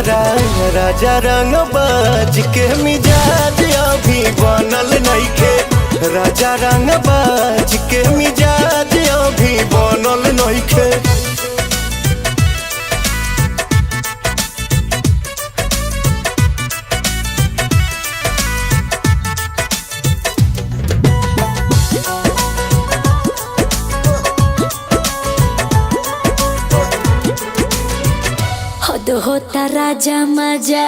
तोहरा राजा रंग बाज के मिजाज अभी बनल नइखे। राजा रंग बाज के मिजाज अभी बनल नइखे। हद होता राजा मजा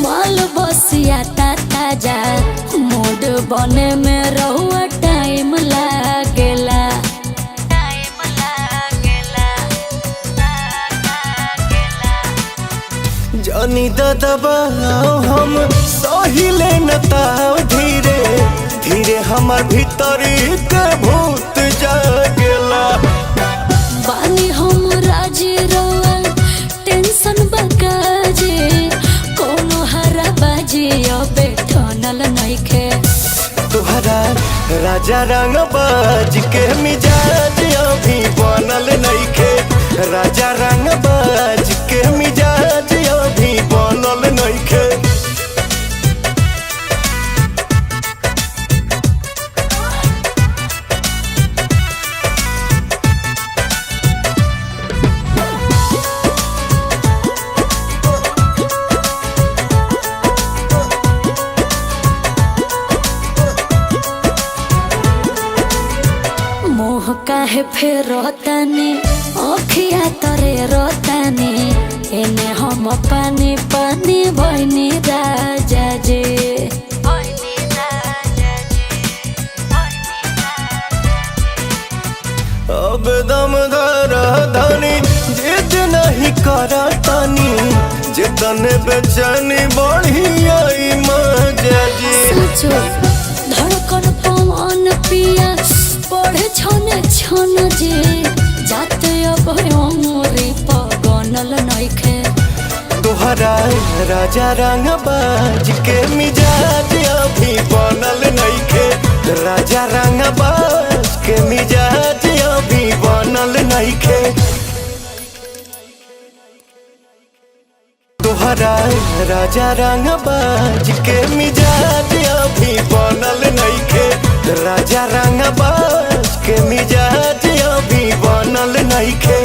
माल बसिया ताजा मूड बने में रहुआ टाइम लागेला। जानी दबाओ हम सहिले न ताव धीरे धीरे हमर भीतरी के भूत जागेला। बानी हम राजी रवा टेंशन बकाजे कोनो हरा बाजी अबे ठनल नइखे। तोहरा राजा रंग बाज के मिजाज अभी बनल नइखे। राजा रंग बाज के मिजाज अभी बनल नइखे। मोह काहे फेर रोतानी अखिया तरे रोतानी एने हम पानी पानी भइनी राजा जे। अब दम धरा धनी जिद नहीं करतानी जितने बेचैनी बढ़ी आई मजा जी। सचो धड़कन पवन पिया पढ़े छने छन जे जाते अब अमरे पगनल नइखे। तोहरा राजा रंग बाज के मिजाज अभी बनल नइखे। राजा रंग बाज के मिजाज अभी बनल नइखे। तोहरा राजा रंग बाज के मिजाज अभी बनल नइखे। राजा रंग बाज के मिजाज अभी बनल नइखे।